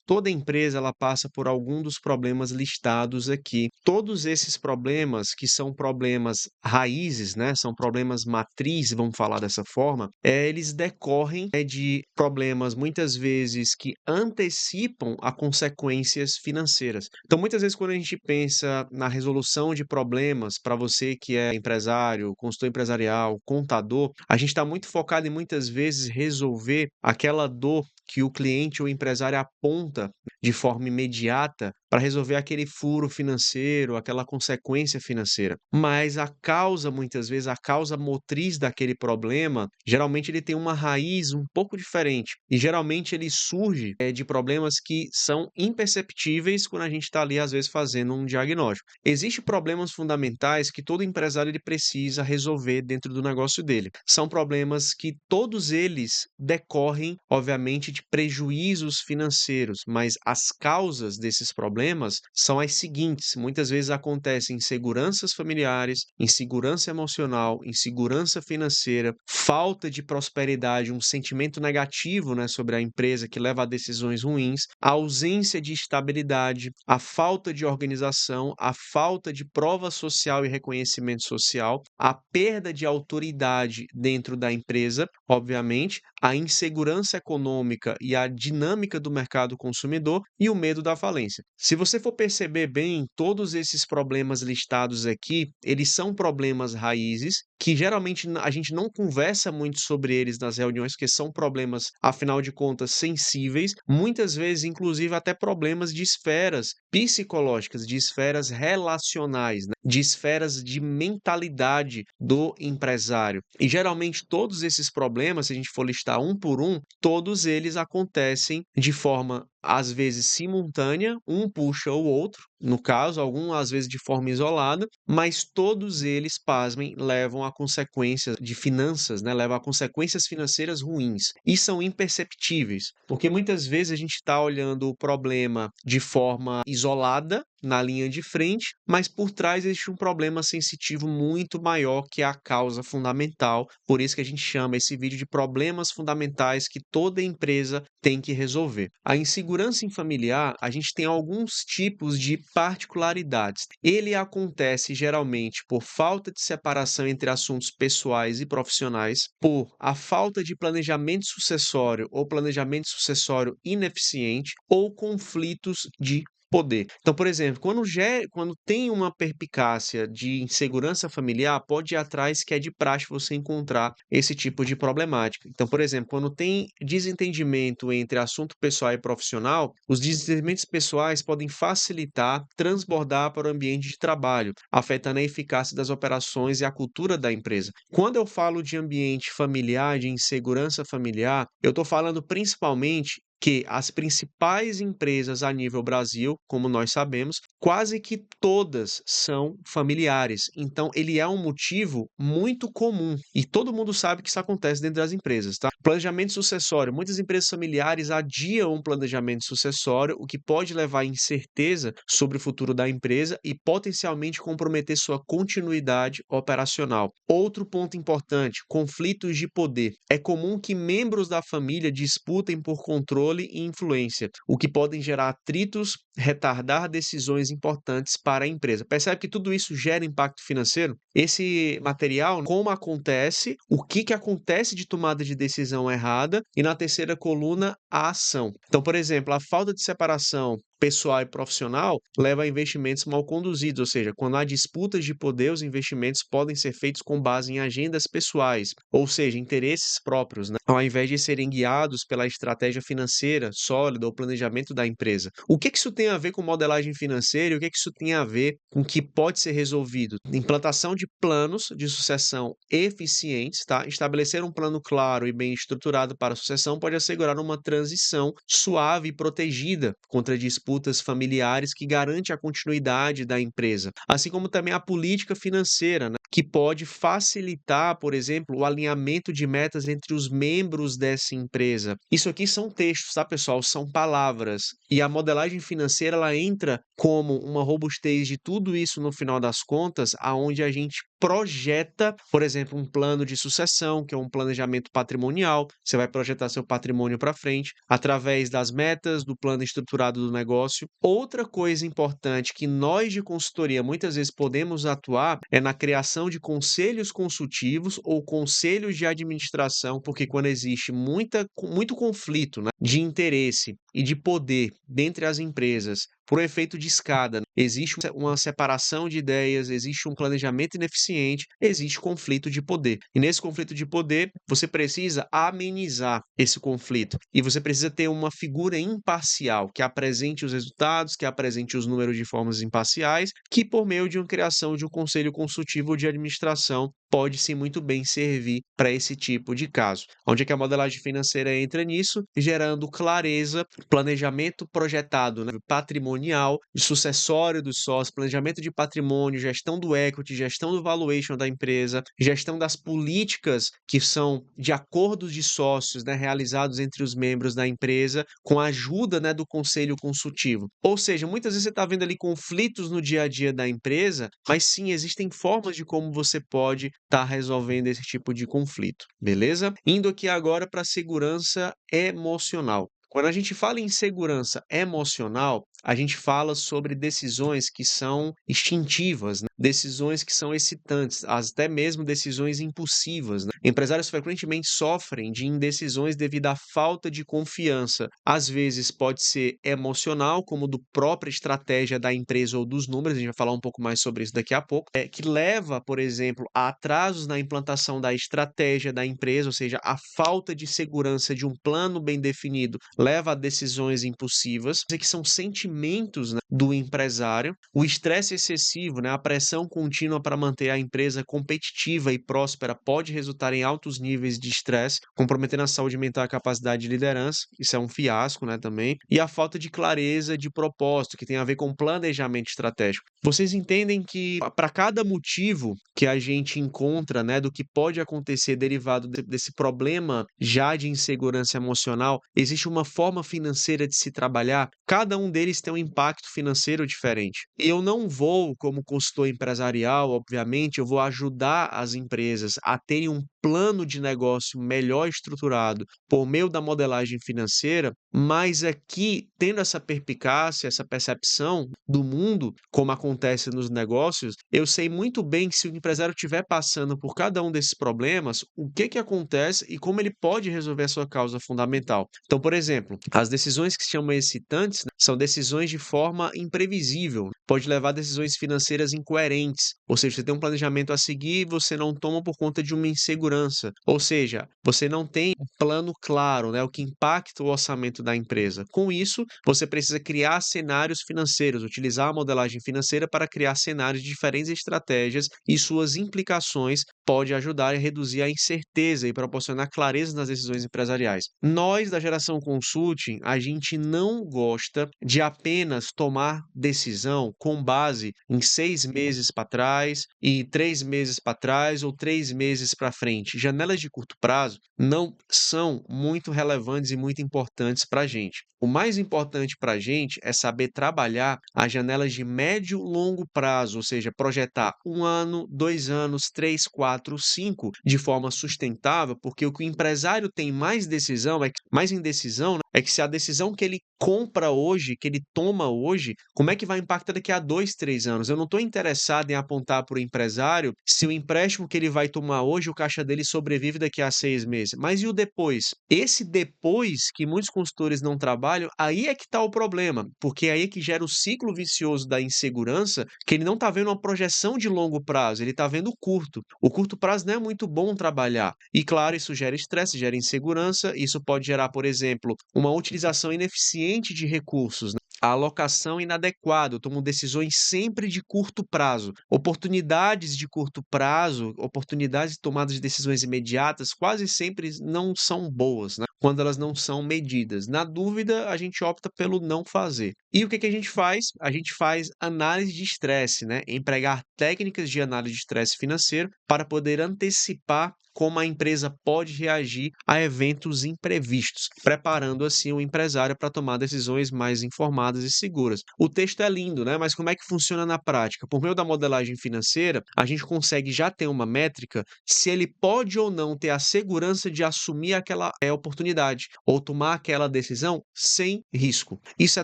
toda empresa ela passa por algum dos problemas listados aqui. Todos esses problemas, que são problemas raízes, né, são problemas matriz, vamos falar dessa forma, eles decorrem, de problemas muitas vezes que antecipam a consequências financeiras. Então, muitas vezes, quando a gente pensa na resolução de problemas, para você que é empresário, consultor empresarial, contador, a gente está muito focado em muitas vezes resolver aquela dor que o cliente ou o empresário aponta de forma imediata para resolver aquele furo financeiro, aquela consequência financeira. Mas a causa, muitas vezes, a causa motriz daquele problema, geralmente ele tem uma raiz um pouco diferente. E geralmente ele surge de problemas que são imperceptíveis quando a gente está ali, às vezes, fazendo um diagnóstico. Existem problemas fundamentais que todo empresário ele precisa resolver dentro do negócio dele. São problemas que todos eles decorrem, obviamente, de prejuízos financeiros, mas as causas desses problemas são as seguintes: muitas vezes acontecem inseguranças familiares, insegurança emocional, insegurança financeira, falta de prosperidade, um sentimento negativo, né, sobre a empresa que leva a decisões ruins, a ausência de estabilidade, a falta de organização, a falta de prova social e reconhecimento social, a perda de autoridade dentro da empresa, obviamente, a insegurança econômica e a dinâmica do mercado consumidor e o medo da falência. Se você for perceber bem, todos esses problemas listados aqui, eles são problemas raízes que geralmente a gente não conversa muito sobre eles nas reuniões, porque são problemas, afinal de contas, sensíveis, muitas vezes, inclusive, até problemas de esferas psicológicas, de esferas relacionais, né? De esferas de mentalidade do empresário. E geralmente todos esses problemas, se a gente for listar um por um, todos eles acontecem de forma às vezes simultânea, um puxa o outro, no caso, algum às vezes de forma isolada, mas todos eles, pasmem, levam a consequências de finanças, né? Levam a consequências financeiras ruins e são imperceptíveis, porque muitas vezes a gente está olhando o problema de forma isolada, na linha de frente, mas por trás existe um problema sensitivo muito maior que é a causa fundamental. Por isso que a gente chama esse vídeo de problemas fundamentais que toda empresa tem que resolver. A insegurança em familiar, a gente tem alguns tipos de particularidades. Ele acontece geralmente por falta de separação entre assuntos pessoais e profissionais, por a falta de planejamento sucessório ou planejamento sucessório ineficiente ou conflitos de poder. Então, por exemplo, quando tem uma perspicácia de insegurança familiar, pode ir atrás que é de praxe você encontrar esse tipo de problemática. Então, por exemplo, quando tem desentendimento entre assunto pessoal e profissional, os desentendimentos pessoais podem facilitar, transbordar para o ambiente de trabalho, afetando a eficácia das operações e a cultura da empresa. Quando eu falo de ambiente familiar, de insegurança familiar, eu estou falando principalmente que as principais empresas a nível Brasil, como nós sabemos, quase que todas são familiares. Então, ele é um motivo muito comum e todo mundo sabe que isso acontece dentro das empresas, tá? Planejamento sucessório. Muitas empresas familiares adiam um planejamento sucessório, o que pode levar a incerteza sobre o futuro da empresa e potencialmente comprometer sua continuidade operacional. Outro ponto importante: conflitos de poder. É comum que membros da família disputem por controle e influência, o que podem gerar atritos, retardar decisões importantes para a empresa. Percebe que tudo isso gera impacto financeiro? Esse material, como acontece, o que acontece de tomada de decisão errada, e na terceira coluna, a ação. Então, por exemplo, a falta de separação pessoal e profissional leva a investimentos mal conduzidos, ou seja, quando há disputas de poder, os investimentos podem ser feitos com base em agendas pessoais, ou seja, interesses próprios, né? Ao invés de serem guiados pela estratégia financeira sólida ou planejamento da empresa. O que isso tem a ver com modelagem financeira e o que isso tem a ver com o que pode ser resolvido? Implantação de planos de sucessão eficientes, tá? Estabelecer um plano claro e bem estruturado para a sucessão pode assegurar uma transição suave e protegida contra disputas familiares, que garante a continuidade da empresa, assim como também a política financeira, né? que pode facilitar, por exemplo, o alinhamento de metas entre os membros dessa empresa. Isso aqui são textos, tá, pessoal? São palavras. E a modelagem financeira, ela entra como uma robustez de tudo isso no final das contas, aonde a gente projeta, por exemplo, um plano de sucessão, que é um planejamento patrimonial. Você vai projetar seu patrimônio para frente através das metas, do plano estruturado do negócio. Outra coisa importante que nós de consultoria muitas vezes podemos atuar é na criação de conselhos consultivos ou conselhos de administração, porque quando existe muito conflito, né, de interesse e de poder dentre as empresas, por um efeito de escada, existe uma separação de ideias, existe um planejamento ineficiente, existe conflito de poder. E nesse conflito de poder, você precisa amenizar esse conflito. E você precisa ter uma figura imparcial, que apresente os resultados, que apresente os números de formas imparciais, que por meio de uma criação de um conselho consultivo de administração, pode sim muito bem servir para esse tipo de caso. Onde é que a modelagem financeira entra nisso? Gerando clareza, planejamento projetado, né, patrimonial, sucessório dos sócios, planejamento de patrimônio, gestão do equity, gestão do valuation da empresa, gestão das políticas que são de acordos de sócios, né, realizados entre os membros da empresa, com a ajuda, né, do conselho consultivo. Ou seja, muitas vezes você está vendo ali conflitos no dia a dia da empresa, mas sim, existem formas de como você pode estar resolvendo esse tipo de conflito, beleza? Indo aqui agora para a segurança emocional. Quando a gente fala em segurança emocional, a gente fala sobre decisões que são instintivas, né? Decisões que são excitantes, até mesmo decisões impulsivas, né? Empresários frequentemente sofrem de indecisões devido à falta de confiança. Às vezes pode ser emocional, como do própria estratégia da empresa ou dos números, a gente vai falar um pouco mais sobre isso daqui a pouco, que leva, por exemplo, a atrasos na implantação da estratégia da empresa, ou seja, a falta de segurança de um plano bem definido leva a decisões impulsivas, que são sentimentos, né, do empresário. O estresse excessivo, né, a pressão contínua para manter a empresa competitiva e próspera pode resultar em altos níveis de estresse, comprometendo a saúde mental e a capacidade de liderança. Isso é um fiasco, né, também. E a falta de clareza de propósito, que tem a ver com planejamento estratégico. Vocês entendem que para cada motivo que a gente encontra, né, do que pode acontecer derivado desse problema já de insegurança emocional, existe uma forma financeira de se trabalhar, cada um deles tem um impacto financeiro diferente. E eu não vou, como consultor empresarial, obviamente, eu vou ajudar as empresas a terem um plano de negócio melhor estruturado por meio da modelagem financeira, mas aqui, tendo essa perspicácia, essa percepção do mundo, como acontece nos negócios, eu sei muito bem que se o empresário estiver passando por cada um desses problemas, o que acontece e como ele pode resolver a sua causa fundamental. Então, por exemplo, as decisões que se chamam excitantes, né, são decisões de forma imprevisível, pode levar a decisões financeiras incoerentes, ou seja, você tem um planejamento a seguir e você não toma por conta de uma insegurança, ou seja, você não tem um plano claro, né, o que impacta o orçamento da empresa. Com isso, você precisa criar cenários financeiros, utilizar a modelagem financeira para criar cenários de diferentes estratégias e suas implicações pode ajudar a reduzir a incerteza e proporcionar clareza nas decisões empresariais. Nós, da geração consulting, a gente não gosta de apenas tomar decisão com base em 6 meses para trás e 3 meses para trás ou 3 meses para frente. Janelas de curto prazo não são muito relevantes e muito importantes para a gente. O mais importante para a gente é saber trabalhar as janelas de médio e longo prazo, ou seja, projetar 1 ano, 2 anos, 3, 4, 5 de forma sustentável, porque o que o empresário tem mais decisão, mais indecisão, né, é que se a decisão que ele compra hoje, que ele toma hoje, como é que vai impactar daqui a 2, 3 anos? Eu não estou interessado em apontar para o empresário se o empréstimo que ele vai tomar hoje, o caixa dele sobrevive daqui a 6 meses. Mas e o depois? Esse depois que muitos consultores não trabalham, aí é que está o problema, porque aí é que gera o ciclo vicioso da insegurança, que ele não está vendo uma projeção de longo prazo, ele está vendo o curto. O curto prazo não é muito bom trabalhar. E claro, isso gera estresse, gera insegurança, isso pode gerar, por exemplo, uma utilização ineficiente de recursos, né? A alocação inadequada, eu tomo decisões sempre de curto prazo. Oportunidades de curto prazo, oportunidades de tomada de decisões imediatas, quase sempre não são boas, né, quando elas não são medidas. Na dúvida, a gente opta pelo não fazer. E o que que a gente faz? A gente faz análise de estresse, né? Empregar técnicas de análise de estresse financeiro para poder antecipar como a empresa pode reagir a eventos imprevistos, preparando assim o empresário para tomar decisões mais informadas e seguras. O texto é lindo, né? Mas como é que funciona na prática? Por meio da modelagem financeira, a gente consegue já ter uma métrica se ele pode ou não ter a segurança de assumir aquela oportunidade ou tomar aquela decisão sem risco. Isso é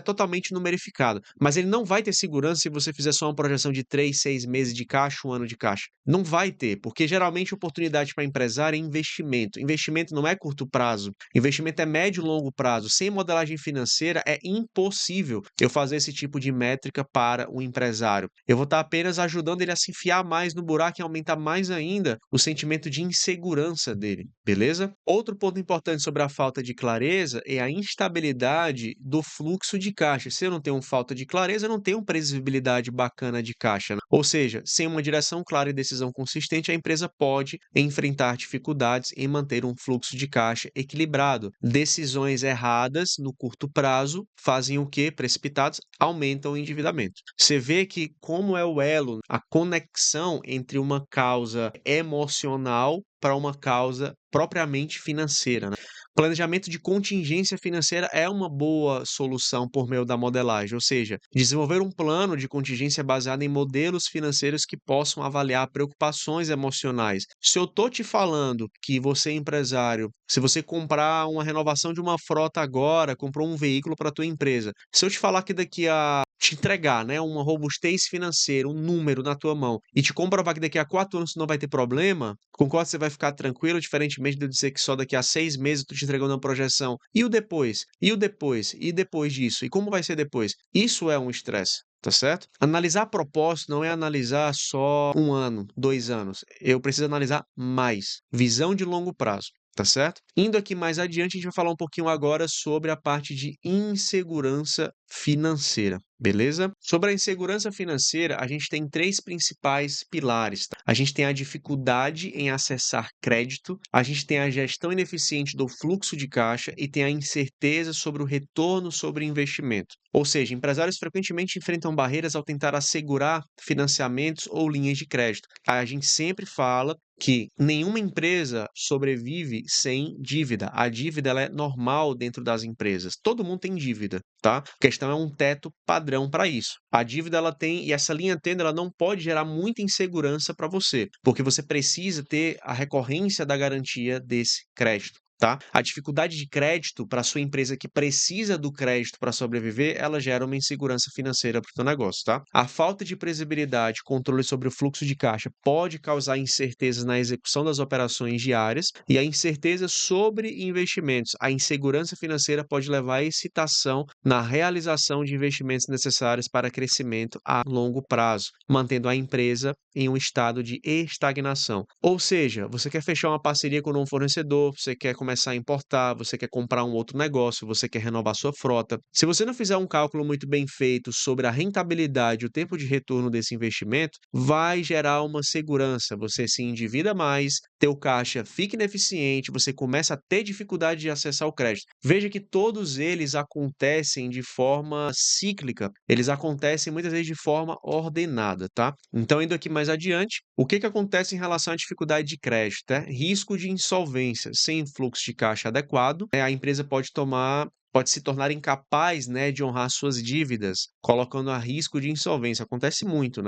totalmente numerificado, mas ele não vai ter segurança se você fizer só uma projeção de 3, 6 meses de caixa, um ano de caixa. Não vai ter, porque geralmente oportunidade para empresário é investimento. Investimento não é curto prazo, investimento é médio e longo prazo. Sem modelagem financeira é impossível eu fazer esse tipo de métrica para o empresário. Eu vou estar apenas ajudando ele a se enfiar mais no buraco e aumentar mais ainda o sentimento de insegurança dele, beleza? Outro ponto importante sobre a falta de clareza é a instabilidade do fluxo de caixa. Se eu não tenho falta de clareza, eu não tenho previsibilidade bacana de caixa, né? Ou seja, sem uma direção clara e decisão consistente, a empresa pode enfrentar dificuldades em manter um fluxo de caixa equilibrado. Decisões erradas no curto prazo fazem o que? Precipitados, aumentam o endividamento. Você vê que como é o elo, a conexão entre uma causa emocional para uma causa propriamente financeira, né? Planejamento de contingência financeira é uma boa solução por meio da modelagem, ou seja, desenvolver um plano de contingência baseado em modelos financeiros que possam avaliar preocupações emocionais. Se eu estou te falando que você é empresário, se você comprar uma renovação de uma frota agora, comprou um veículo para a tua empresa, se eu te falar que daqui a te entregar, né, uma robustez financeira, um número na tua mão, e te comprovar que daqui a 4 anos tu não vai ter problema, concordo que você vai ficar tranquilo, diferentemente de eu dizer que só daqui a 6 meses tu te entregando uma projeção. E o depois? E o depois? E depois disso? E como vai ser depois? Isso é um estresse. Tá certo? Analisar propósito não é analisar só um ano, 2 anos. Eu preciso analisar mais. Visão de longo prazo. Tá certo? Indo aqui mais adiante, a gente vai falar um pouquinho agora sobre a parte de insegurança financeira, beleza? Sobre a insegurança financeira, a gente tem três principais pilares, tá? A gente tem a dificuldade em acessar crédito, a gente tem a gestão ineficiente do fluxo de caixa e tem a incerteza sobre o retorno sobre investimento. Ou seja, empresários frequentemente enfrentam barreiras ao tentar assegurar financiamentos ou linhas de crédito. A gente sempre fala que nenhuma empresa sobrevive sem dívida. A dívida ela é normal dentro das empresas. Todo mundo tem dívida, tá? A questão é um teto padrão para isso. A dívida ela tem e essa linha tênue ela não pode gerar muita insegurança para você, porque você precisa ter a recorrência da garantia desse crédito. Tá? A dificuldade de crédito para sua empresa que precisa do crédito para sobreviver, ela gera uma insegurança financeira para o seu negócio, tá? A falta de previsibilidade, controle sobre o fluxo de caixa pode causar incertezas na execução das operações diárias e a incerteza sobre investimentos. A insegurança financeira pode levar à excitação na realização de investimentos necessários para crescimento a longo prazo, mantendo a empresa em um estado de estagnação. Ou seja, você quer fechar uma parceria com um fornecedor, você quer começar a importar, você quer comprar um outro negócio, você quer renovar sua frota. Se você não fizer um cálculo muito bem feito sobre a rentabilidade e o tempo de retorno desse investimento, vai gerar uma segurança. Você se endivida mais, teu caixa fica ineficiente, você começa a ter dificuldade de acessar o crédito. Veja que todos eles acontecem de forma cíclica, eles acontecem muitas vezes de forma ordenada, tá? Então, indo aqui mais adiante, o que acontece em relação à dificuldade de crédito? Risco de insolvência. Sem fluxo de caixa adequado, a empresa pode se tornar incapaz, né, de honrar suas dívidas, colocando a risco de insolvência. Acontece muito, né?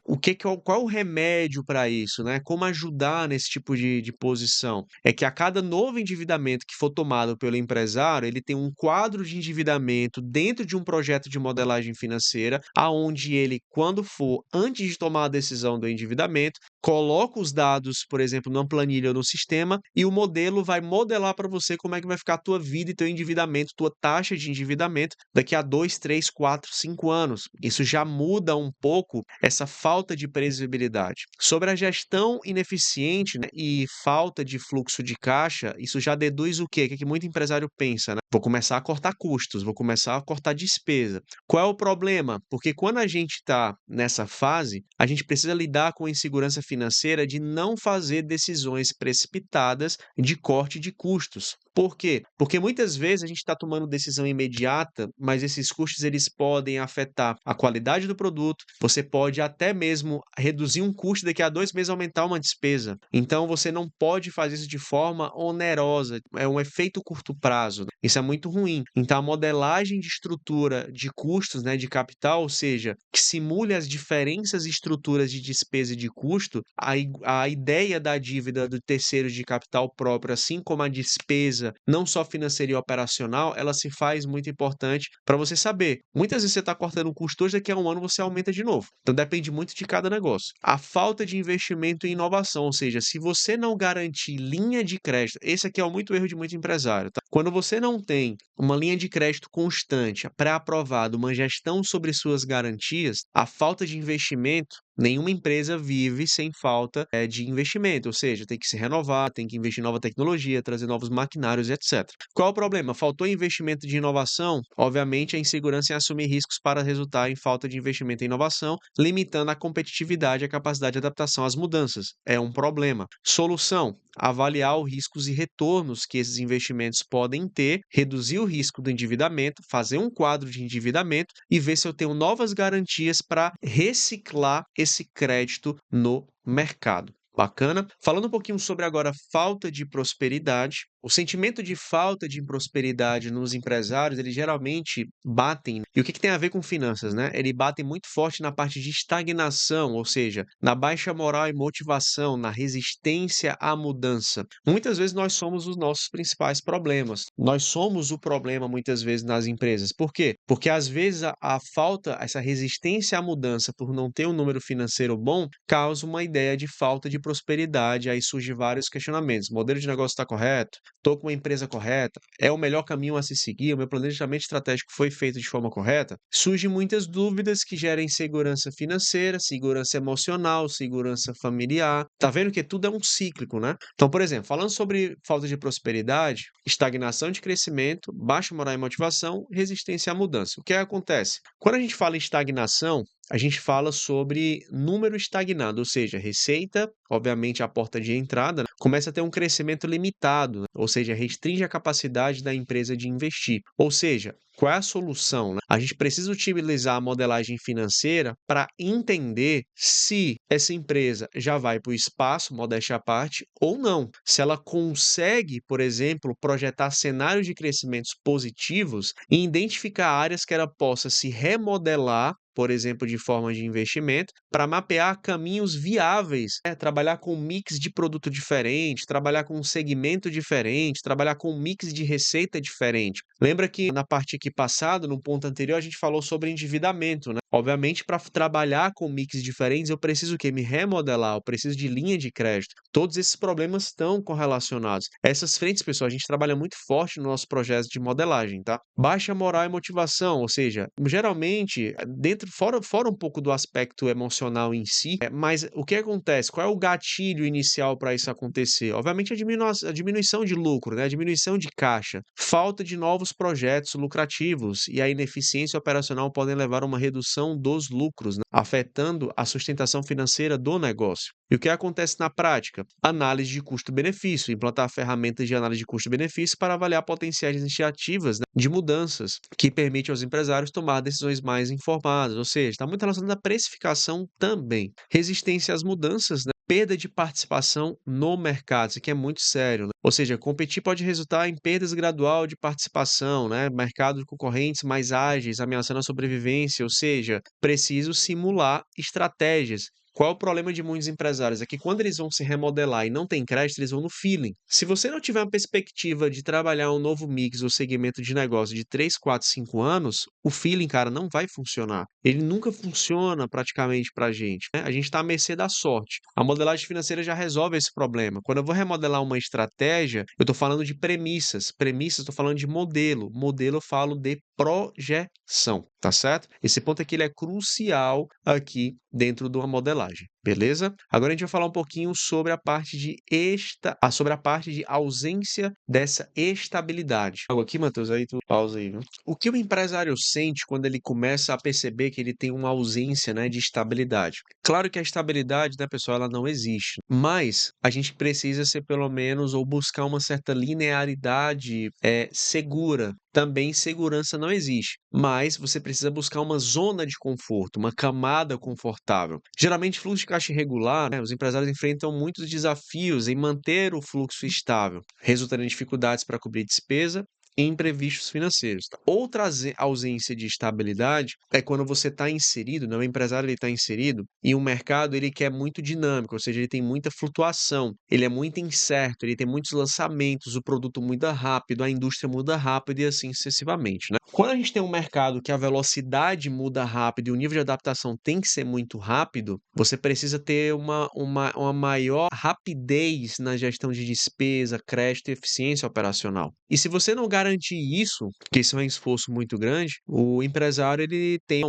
Qual é o remédio para isso, né? Como ajudar nesse tipo de posição? É que a cada novo endividamento que for tomado pelo empresário, ele tem um quadro de endividamento dentro de um projeto de modelagem financeira, aonde ele, quando for, antes de tomar a decisão do endividamento, coloca os dados, por exemplo, numa planilha ou no sistema, e o modelo vai modelar para você como é que vai ficar a tua vida e teu endividamento, tua taxa de endividamento daqui a 2, 3, 4, 5 anos. Isso já muda um pouco essa falta de previsibilidade. Sobre a gestão ineficiente, né, e falta de fluxo de caixa, isso já deduz o quê? O que muito empresário pensa, né? Vou começar a cortar custos, vou começar a cortar despesa. Qual é o problema? Porque quando a gente está nessa fase, a gente precisa lidar com a insegurança financeira de não fazer decisões precipitadas de corte de custos. Por quê? Porque muitas vezes a gente está tomando decisão imediata, mas esses custos eles podem afetar a qualidade do produto. Você pode até mesmo reduzir um custo, daqui a 2 meses aumentar uma despesa. Então você não pode fazer isso de forma onerosa. É um efeito curto prazo. Isso é muito ruim. Então a modelagem de estrutura de custos, né, de capital, ou seja, que simule as diferenças e estruturas de despesa e de custo, a ideia da dívida do terceiro de capital próprio, assim como a despesa não só financeira e operacional, ela se faz muito importante para você saber. Muitas vezes você está cortando um custo hoje, daqui a um ano você aumenta de novo. Então depende muito de cada negócio. A falta de investimento em inovação, ou seja, se você não garantir linha de crédito, esse aqui é muito erro de muito empresário, tá? Quando você não tem uma linha de crédito constante, pré-aprovada, uma gestão sobre suas garantias, a falta de investimento, nenhuma empresa vive sem falta de investimento, ou seja, tem que se renovar, tem que investir em nova tecnologia, trazer novos maquinários, etc. Qual é o problema? Faltou investimento de inovação? Obviamente, a insegurança em assumir riscos para resultar em falta de investimento em inovação, limitando a competitividade e a capacidade de adaptação às mudanças. É um problema. Solução: avaliar os riscos e retornos que esses investimentos podem ter, reduzir o risco do endividamento, fazer um quadro de endividamento e ver se eu tenho novas garantias para reciclar esse crédito no mercado. Bacana? Falando um pouquinho sobre agora falta de prosperidade. O sentimento de falta de prosperidade nos empresários, eles geralmente batem. E o que tem a ver com finanças, né? Ele bate muito forte na parte de estagnação, ou seja, na baixa moral e motivação, na resistência à mudança. Muitas vezes nós somos os nossos principais problemas. Nós somos o problema muitas vezes nas empresas. Por quê? Porque às vezes a falta, essa resistência à mudança por não ter um número financeiro bom, causa uma ideia de falta de prosperidade. Aí surgem vários questionamentos. O modelo de negócio está correto? Estou com uma empresa correta? É o melhor caminho a se seguir? O meu planejamento estratégico foi feito de forma correta? Surgem muitas dúvidas que geram insegurança financeira, segurança emocional, segurança familiar. Tá vendo que tudo é um cíclico, né? Então, por exemplo, falando sobre falta de prosperidade, estagnação de crescimento, baixa moral e motivação, resistência à mudança. O que acontece? Quando a gente fala em estagnação, a gente fala sobre número estagnado, ou seja, receita, obviamente a porta de entrada, né, começa a ter um crescimento limitado, né, ou seja, restringe a capacidade da empresa de investir. Ou seja, qual é a solução, né? A gente precisa utilizar a modelagem financeira para entender se essa empresa já vai para o espaço, modéstia à parte, ou não. Se ela consegue, por exemplo, projetar cenários de crescimentos positivos e identificar áreas que ela possa se remodelar, por exemplo, de forma de investimento, para mapear caminhos viáveis, trabalhar com um mix de produto diferente, trabalhar com um segmento diferente, trabalhar com um mix de receita diferente. Lembra que na parte aqui passada, no ponto anterior, a gente falou sobre endividamento, né? Obviamente, para trabalhar com mix diferentes, eu preciso o quê? Me remodelar, eu preciso de linha de crédito. Todos esses problemas estão correlacionados. Essas frentes, pessoal, a gente trabalha muito forte no nosso projeto de modelagem, tá? Baixa moral e motivação, ou seja, geralmente, fora um pouco do aspecto emocional em si, mas o que acontece? Qual é o gatilho inicial para isso acontecer? Obviamente, a diminuição de lucro, né? A diminuição de caixa, falta de novos projetos lucrativos e a ineficiência operacional podem levar a uma redução dos lucros, né, afetando a sustentação financeira do negócio. E o que acontece na prática? Análise de custo-benefício, implantar ferramentas de análise de custo-benefício para avaliar potenciais iniciativas, né, de mudanças que permitem aos empresários tomar decisões mais informadas, ou seja, está muito relacionado à precificação também. Resistência às mudanças, né? Perda de participação no mercado, isso aqui é muito sério, né? Ou seja, competir pode resultar em perdas gradual de participação, né? Mercado de concorrentes mais ágeis, ameaçando a sobrevivência, ou seja, preciso simular estratégias. Qual é o problema de muitos empresários? É que quando eles vão se remodelar e não tem crédito, eles vão no feeling. Se você não tiver uma perspectiva de trabalhar um novo mix ou segmento de negócio de 3, 4, 5 anos, o feeling, cara, não vai funcionar. Ele nunca funciona praticamente pra gente, né? A gente está à mercê da sorte. A modelagem financeira já resolve esse problema. Quando eu vou remodelar uma estratégia, eu estou falando de premissas. Premissas, estou falando de modelo. Modelo, eu falo de projeção, tá certo? Esse ponto aqui ele é crucial aqui dentro de uma modelagem. beleza? Agora a gente vai falar um pouquinho sobre sobre a parte de ausência dessa estabilidade. Algo aqui, Matheus, aí tu pausa aí, viu? O que o empresário sente quando ele começa a perceber que ele tem uma ausência, né, de estabilidade? Claro que a estabilidade, né, pessoal, ela não existe, mas a gente precisa ser pelo menos ou buscar uma certa linearidade segura. Também segurança não existe, mas você precisa buscar uma zona de conforto, uma camada confortável. Geralmente, fluxo de caixa irregular, né, os empresários enfrentam muitos desafios em manter o fluxo estável, resultando em dificuldades para cobrir despesa e imprevistos financeiros. Tá? Outra ausência de estabilidade é quando você está inserido, né, o empresário está inserido em um mercado ele que é muito dinâmico, ou seja, ele tem muita flutuação, ele é muito incerto, ele tem muitos lançamentos, o produto muda rápido, a indústria muda rápido e assim sucessivamente. Né? Quando a gente tem um mercado que a velocidade muda rápido e o nível de adaptação tem que ser muito rápido, você precisa ter uma maior rapidez na gestão de despesa, crédito e eficiência operacional. E se você não garantir isso, que isso é um esforço muito grande, o empresário ele tem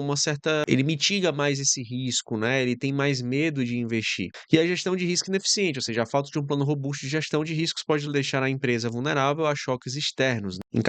ele mitiga mais esse risco, né? Ele tem mais medo de investir. E a gestão de risco ineficiente, ou seja, a falta de um plano robusto de gestão de riscos pode deixar a empresa vulnerável a choques externos, né?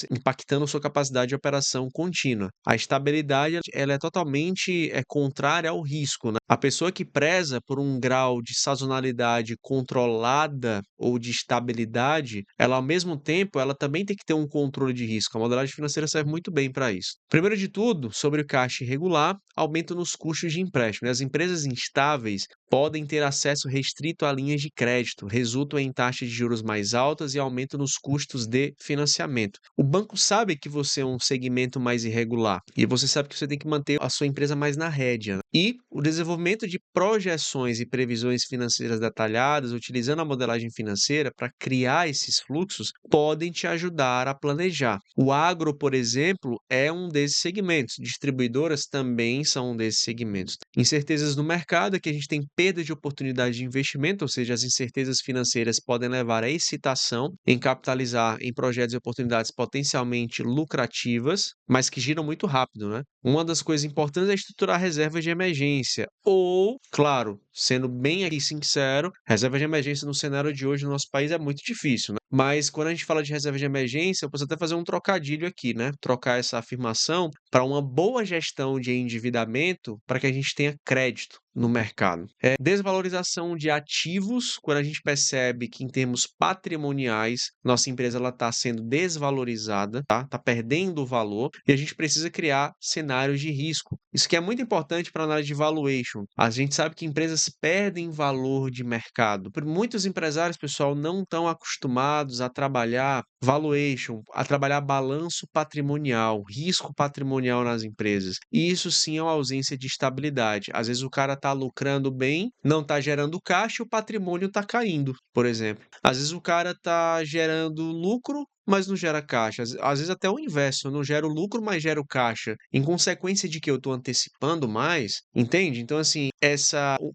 Impactando sua capacidade de operação contínua. A estabilidade ela é totalmente contrária ao risco, né? A pessoa que preza por um grau de sazonalidade controlada ou de estabilidade, ela ao mesmo tempo, ela também tem que ter um controle de risco. A modelagem financeira serve muito bem para isso. Primeiro de tudo, sobre o caixa irregular, aumento nos custos de empréstimo. As empresas instáveis podem ter acesso restrito a linhas de crédito, resultam em taxas de juros mais altas e aumento nos custos de financiamento. O banco sabe que você é um segmento mais irregular e você sabe que você tem que manter a sua empresa mais na rédea. Né? E o desenvolvimento de projeções e previsões financeiras detalhadas, utilizando a modelagem financeira para criar esses fluxos, podem te ajudar a planejar. O agro, por exemplo, é um desses segmentos. Distribuidoras também são um desses segmentos. Incertezas no mercado, que a gente tem perda de oportunidade de investimento, ou seja, as incertezas financeiras podem levar à excitação em capitalizar em projetos e oportunidades potencialmente lucrativas, mas que giram muito rápido, né? Uma das coisas importantes é estruturar reservas de emergência. Ou, claro, sendo bem aqui sincero, reserva de emergência no cenário de hoje no nosso país é muito difícil, né? Mas quando a gente fala de reserva de emergência, eu posso até fazer um trocadilho aqui, né? Trocar essa afirmação para uma boa gestão de endividamento para que a gente tenha crédito no mercado. Desvalorização de ativos, quando a gente percebe que em termos patrimoniais, nossa empresa está sendo desvalorizada, tá perdendo valor, e a gente precisa criar cenários de risco. Isso que é muito importante para a análise de valuation. A gente sabe que empresas perdem valor de mercado. Muitos empresários, pessoal, não estão acostumados a trabalhar valuation, a trabalhar balanço patrimonial, risco patrimonial nas empresas. E isso sim é uma ausência de estabilidade. Às vezes o cara está lucrando bem, não está gerando caixa e o patrimônio está caindo, por exemplo. Às vezes o cara está gerando lucro, mas não gera caixa. Às vezes até o inverso, eu não gero lucro, mas gero caixa. Em consequência de que eu estou antecipando mais, entende? Então, assim,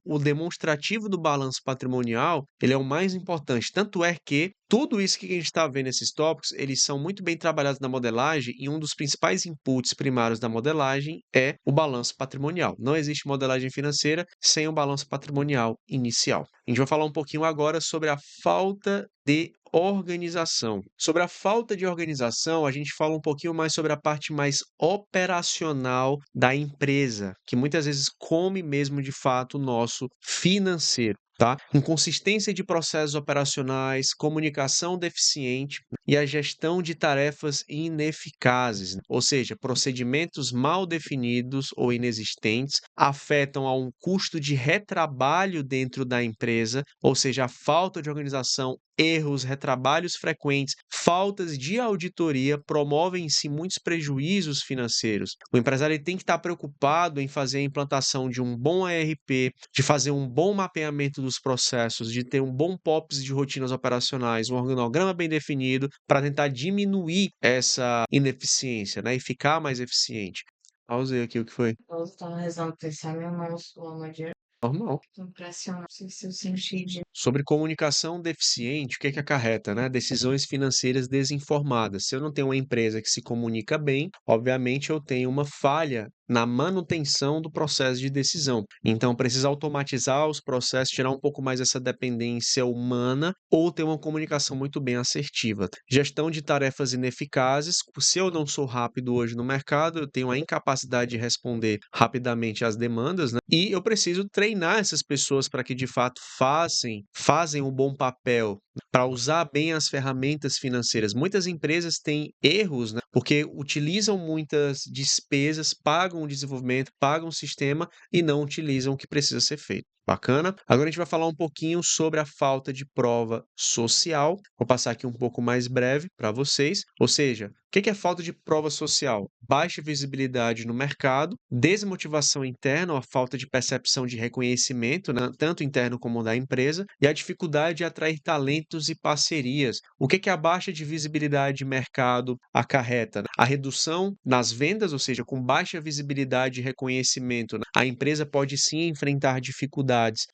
o demonstrativo do balanço patrimonial, ele é o mais importante. Tanto é que tudo isso que a gente está vendo nesses tópicos, eles são muito bem trabalhados na modelagem e um dos principais inputs primários da modelagem é o balanço patrimonial. Não existe modelagem financeira sem o balanço patrimonial inicial. A gente vai falar um pouquinho agora sobre a falta de organização. Sobre a falta de organização, a gente fala um pouquinho mais sobre a parte mais operacional da empresa, que muitas vezes come mesmo de fato o nosso financeiro. Tá? Inconsistência de processos operacionais, comunicação deficiente e a gestão de tarefas ineficazes, né? Ou seja, procedimentos mal definidos ou inexistentes afetam a um custo de retrabalho dentro da empresa, ou seja, a falta de organização, erros, retrabalhos frequentes, faltas de auditoria promovem em si muitos prejuízos financeiros. O empresário tem que estar preocupado em fazer a implantação de um bom ERP, de fazer um bom mapeamento dos processos, de ter um bom POPs de rotinas operacionais, um organograma bem definido para tentar diminuir essa ineficiência, né, e ficar mais eficiente. Pausei aqui o que foi. Eu estava rezando pra esse meu irmão, sua, no dia. Normal. Impressionante. Não sei se eu senti de sobre comunicação deficiente, o que que acarreta, né? Decisões financeiras desinformadas. Se eu não tenho uma empresa que se comunica bem, obviamente eu tenho uma falha na manutenção do processo de decisão. Então, precisa automatizar os processos, tirar um pouco mais essa dependência humana ou ter uma comunicação muito bem assertiva. Gestão de tarefas ineficazes. Se eu não sou rápido hoje no mercado, eu tenho a incapacidade de responder rapidamente às demandas, né? E eu preciso treinar essas pessoas para que de fato fazem um bom papel para usar bem as ferramentas financeiras. Muitas empresas têm erros, né, porque utilizam muitas despesas, pagam o desenvolvimento, pagam o sistema e não utilizam o que precisa ser feito. Bacana? Agora a gente vai falar um pouquinho sobre a falta de prova social. Vou passar aqui um pouco mais breve para vocês. Ou seja, o que é falta de prova social? Baixa visibilidade no mercado, desmotivação interna, a falta de percepção de reconhecimento, né, tanto interno como da empresa, e a dificuldade de atrair talentos e parcerias. O que a baixa de visibilidade de mercado acarreta? A redução nas vendas, ou seja, com baixa visibilidade e reconhecimento, né, a empresa pode sim enfrentar dificuldades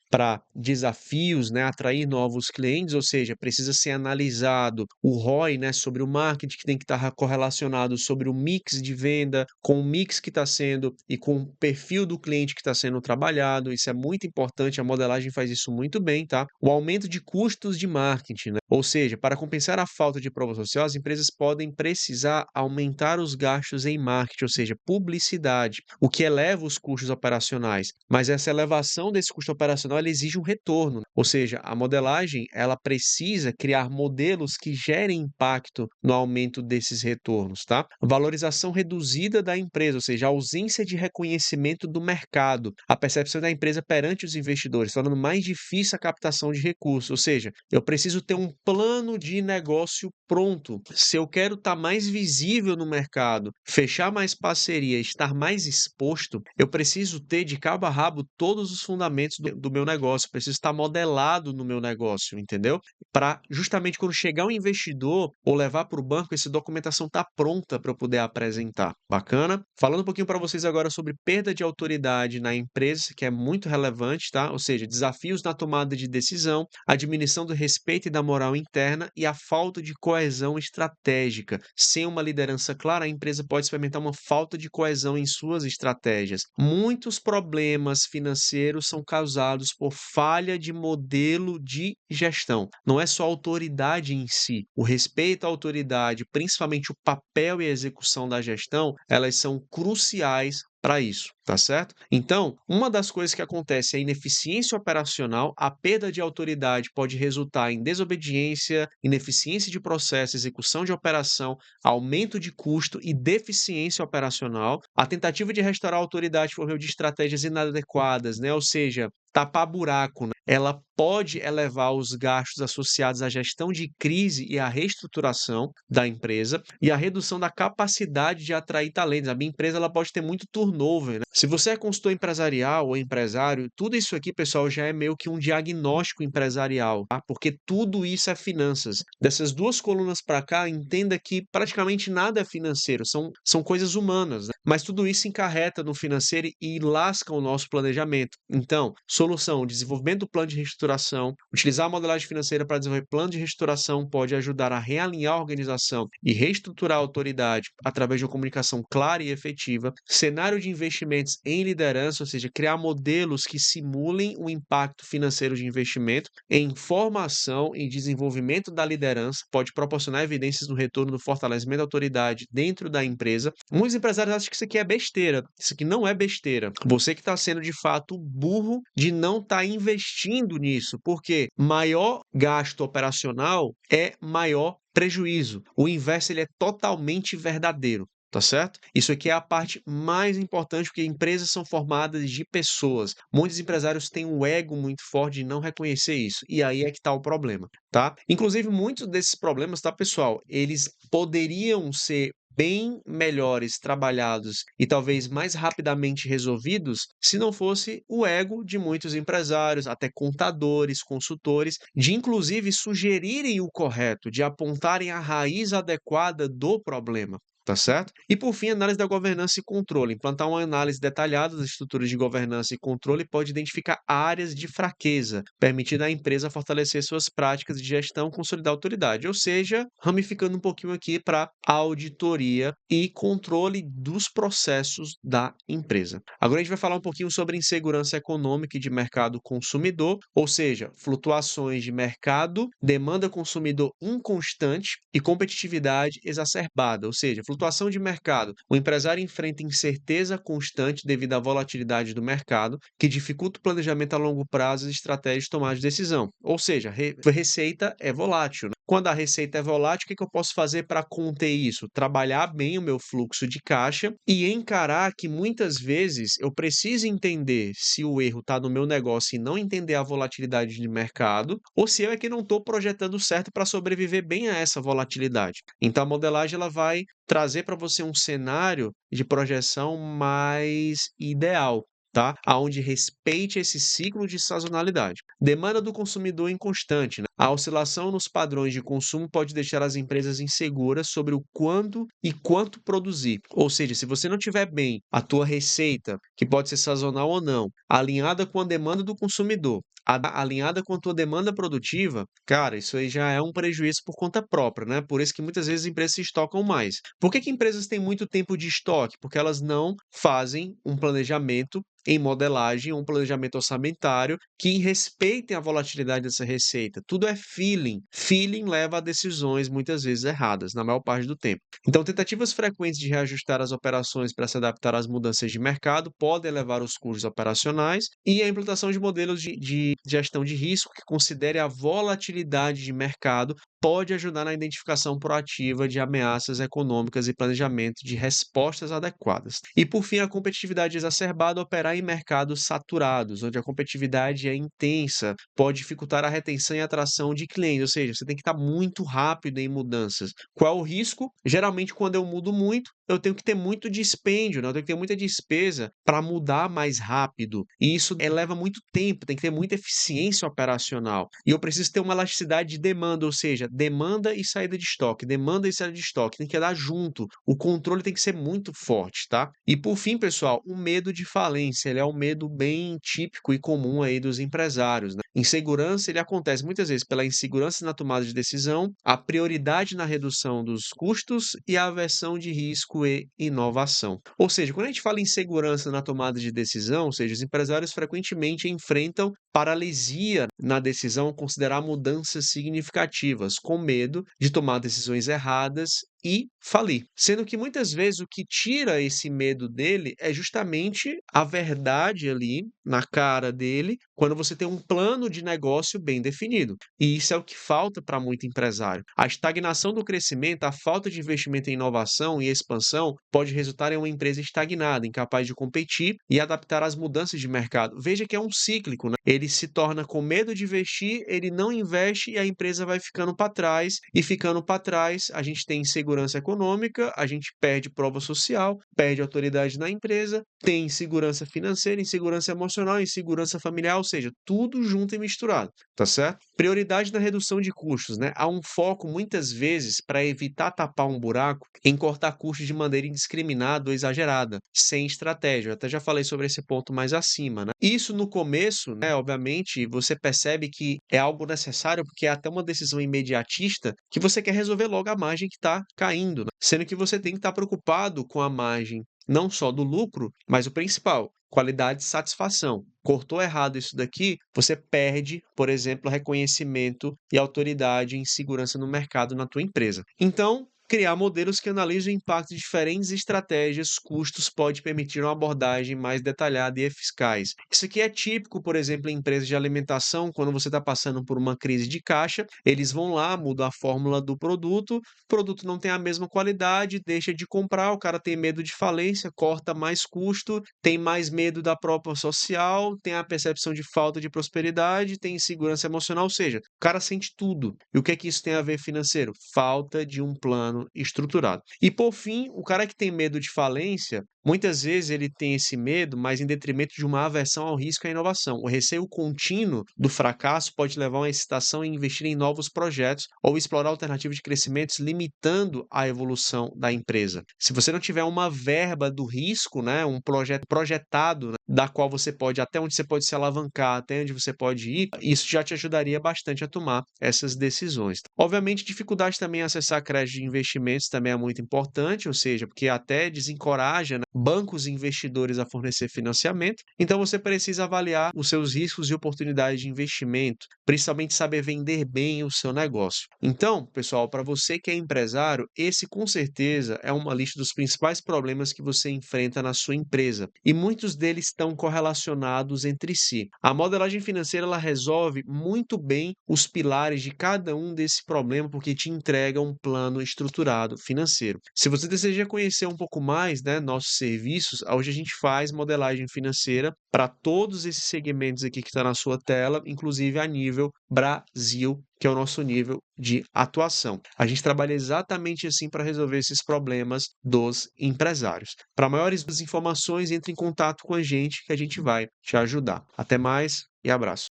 para desafios, né, atrair novos clientes, ou seja, precisa ser analisado o ROI, né, sobre o marketing que tem que estar correlacionado sobre o mix de venda, com o mix que está sendo e com o perfil do cliente que está sendo trabalhado. Isso é muito importante, a modelagem faz isso muito bem, tá? O aumento de custos de marketing, né? Ou seja, para compensar a falta de prova social, as empresas podem precisar aumentar os gastos em marketing, ou seja, publicidade, o que eleva os custos operacionais. Mas essa elevação desse custo operacional ela exige um retorno, ou seja, a modelagem ela precisa criar modelos que gerem impacto no aumento desses retornos, tá? Valorização reduzida da empresa, ou seja, a ausência de reconhecimento do mercado, a percepção da empresa perante os investidores, tornando mais difícil a captação de recursos, ou seja, eu preciso ter um plano de negócio pronto. Se eu quero estar mais visível no mercado, fechar mais parceria, estar mais exposto, eu preciso ter de cabo a rabo todos os fundamentos do meu negócio, preciso estar modelado no meu negócio, entendeu? Para justamente quando chegar um investidor ou levar para o banco, essa documentação está pronta para eu poder apresentar. Bacana? Falando um pouquinho para vocês agora sobre perda de autoridade na empresa, que é muito relevante, tá? Ou seja, desafios na tomada de decisão, a diminuição do respeito e da moral interna e a falta de coesão estratégica. Sem uma liderança clara, a empresa pode experimentar uma falta de coesão em suas estratégias. Muitos problemas financeiros são causados por falha de modelo de gestão. Não é só a autoridade em si, o respeito à autoridade, principalmente o papel e a execução da gestão, elas são cruciais para isso, tá certo? Então, uma das coisas que acontece é a ineficiência operacional, a perda de autoridade pode resultar em desobediência, ineficiência de processo, execução de operação, aumento de custo e deficiência operacional, a tentativa de restaurar a autoridade por meio de estratégias inadequadas, né? Ou seja, tapar buraco, né? Ela pode elevar os gastos associados à gestão de crise e à reestruturação da empresa e a redução da capacidade de atrair talentos. A minha empresa ela pode ter muito turnover, né? Se você é consultor empresarial ou empresário, tudo isso aqui, pessoal, já é meio que um diagnóstico empresarial, tá? Porque tudo isso é finanças. Dessas duas colunas para cá, entenda que praticamente nada é financeiro, são coisas humanas, né? Mas tudo isso encarreta no financeiro e lasca o nosso planejamento. Então, solução, desenvolvimento do plano de reestruturação, utilizar a modelagem financeira para desenvolver plano de reestruturação pode ajudar a realinhar a organização e reestruturar a autoridade através de uma comunicação clara e efetiva, cenário de investimentos em liderança, ou seja, criar modelos que simulem o impacto financeiro de investimento em formação e desenvolvimento da liderança, pode proporcionar evidências do retorno do fortalecimento da autoridade dentro da empresa. Muitos empresários acham que isso aqui é besteira, isso aqui não é besteira. Você que está sendo de fato burro de não estar investindo nisso, porque maior gasto operacional é maior prejuízo. O inverso ele é totalmente verdadeiro. Tá certo? Isso aqui é a parte mais importante, porque empresas são formadas de pessoas. Muitos empresários têm um ego muito forte de não reconhecer isso. E aí é que está o problema, tá? Inclusive, muitos desses problemas, tá, pessoal? Eles poderiam ser bem melhores trabalhados e talvez mais rapidamente resolvidos se não fosse o ego de muitos empresários, até contadores, consultores, de inclusive sugerirem o correto, de apontarem a raiz adequada do problema. tá certo? E por fim, análise da governança e controle. Implantar uma análise detalhada das estruturas de governança e controle pode identificar áreas de fraqueza, permitindo à empresa fortalecer suas práticas de gestão, consolidar a autoridade, ou seja, ramificando um pouquinho aqui para auditoria e controle dos processos da empresa. Agora a gente vai falar um pouquinho sobre insegurança econômica e de mercado consumidor, ou seja, flutuações de mercado, demanda consumidor inconstante e competitividade exacerbada, ou seja, flutuação de mercado. O empresário enfrenta incerteza constante devido à volatilidade do mercado, que dificulta o planejamento a longo prazo e estratégias de tomada de decisão. Ou seja, receita é volátil, né? Quando a receita é volátil, o que eu posso fazer para conter isso? Trabalhar bem o meu fluxo de caixa e encarar que muitas vezes eu preciso entender se o erro está no meu negócio e não entender a volatilidade de mercado, ou se eu é que não estou projetando certo para sobreviver bem a essa volatilidade. Então a modelagem ela vai trazer para você um cenário de projeção mais ideal, tá? Aonde respeite esse ciclo de sazonalidade. Demanda do consumidor inconstante, né? A oscilação nos padrões de consumo pode deixar as empresas inseguras sobre o quando e quanto produzir. Ou seja, se você não tiver bem a tua receita, que pode ser sazonal ou não, alinhada com a demanda do consumidor, alinhada com a tua demanda produtiva, cara, isso aí já é um prejuízo por conta própria, né? Por isso que muitas vezes as empresas se estocam mais. Por que empresas têm muito tempo de estoque? Porque elas não fazem um planejamento em modelagem, um planejamento orçamentário que respeitem a volatilidade dessa receita. Tudo é feeling. Feeling leva a decisões muitas vezes erradas, na maior parte do tempo. Então, tentativas frequentes de reajustar as operações para se adaptar às mudanças de mercado podem elevar os custos operacionais e a implantação de modelos de gestão de risco que considere a volatilidade de mercado pode ajudar na identificação proativa de ameaças econômicas e planejamento de respostas adequadas. E, por fim, a competitividade exacerbada operar em mercados saturados, onde a competitividade é intensa, pode dificultar a retenção e atração de clientes, ou seja, você tem que estar muito rápido em mudanças. Qual é o risco? Geralmente, quando eu mudo muito, eu tenho que ter muito dispêndio, né? Eu tenho que ter muita despesa para mudar mais rápido. E isso leva muito tempo, tem que ter muita eficiência operacional. E eu preciso ter uma elasticidade de demanda, ou seja, demanda e saída de estoque, demanda e saída de estoque, tem que andar junto. O controle tem que ser muito forte, tá? E por fim, pessoal, o medo de falência, ele é um medo bem típico e comum aí dos empresários, né? Insegurança, ele acontece muitas vezes pela insegurança na tomada de decisão, a prioridade na redução dos custos e a aversão de risco e inovação. Ou seja, quando a gente fala em segurança na tomada de decisão, ou seja, os empresários frequentemente enfrentam paralisia na decisão ao considerar mudanças significativas, com medo de tomar decisões erradas e falir. Sendo que muitas vezes o que tira esse medo dele é justamente a verdade ali na cara dele, quando você tem um plano de negócio bem definido. E isso é o que falta para muito empresário. A estagnação do crescimento, a falta de investimento em inovação e expansão pode resultar em uma empresa estagnada, incapaz de competir e adaptar às mudanças de mercado. Veja que é um cíclico, né? Ele se torna com medo de investir, ele não investe e a empresa vai ficando para trás. E ficando para trás, a gente tem insegurança econômica, a gente perde prova social, perde autoridade na empresa, tem insegurança financeira, insegurança emocional, insegurança familiar, ou seja, tudo junto e misturado, tá certo? Prioridade na redução de custos, né? Há um foco muitas vezes para evitar tapar um buraco em cortar custos de maneira indiscriminada ou exagerada, sem estratégia. Eu até já falei sobre esse ponto mais acima, né? Isso no começo, né, obviamente, você percebe que é algo necessário porque é até uma decisão imediatista que você quer resolver logo a margem que está caindo, né? Sendo que você tem que estar preocupado com a margem não só do lucro, mas o principal, qualidade e satisfação. Cortou errado isso daqui, você perde, por exemplo, reconhecimento e autoridade em segurança no mercado na tua empresa. Então, criar modelos que analisam o impacto de diferentes estratégias, custos, pode permitir uma abordagem mais detalhada e eficaz. Isso aqui é típico, por exemplo, em empresas de alimentação, quando você está passando por uma crise de caixa, eles vão lá, mudam a fórmula do produto, o produto não tem a mesma qualidade, deixa de comprar, o cara tem medo de falência, corta mais custo, tem mais medo da própria social, tem a percepção de falta de prosperidade, tem insegurança emocional, ou seja, o cara sente tudo. E o que é que isso tem a ver financeiro? Falta de um plano estruturado. E por fim, o cara que tem medo de falência, Muitas vezes ele tem esse medo, mas em detrimento de uma aversão ao risco e à inovação. O receio contínuo do fracasso pode levar a uma hesitação em investir em novos projetos ou explorar alternativas de crescimento, limitando a evolução da empresa. Se você não tiver uma verba do risco, né, um projeto projetado, né, da qual você pode, até onde você pode se alavancar, até onde você pode ir, isso já te ajudaria bastante a tomar essas decisões. Obviamente, dificuldade também em acessar crédito de investimentos também é muito importante, ou seja, porque até desencoraja, né, bancos e investidores a fornecer financiamento. Então, você precisa avaliar os seus riscos e oportunidades de investimento, principalmente saber vender bem o seu negócio. Então, pessoal, para você que é empresário, esse com certeza é uma lista dos principais problemas que você enfrenta na sua empresa, e muitos deles estão correlacionados entre si. A modelagem financeira ela resolve muito bem os pilares de cada um desse problema porque te entrega um plano estruturado financeiro. Se você deseja conhecer um pouco mais, né, nossos serviços, hoje a gente faz modelagem financeira para todos esses segmentos aqui que está na sua tela, inclusive a nível Brasil, que é o nosso nível de atuação. A gente trabalha exatamente assim para resolver esses problemas dos empresários. Para maiores informações, entre em contato com a gente que a gente vai te ajudar. Até mais e abraço.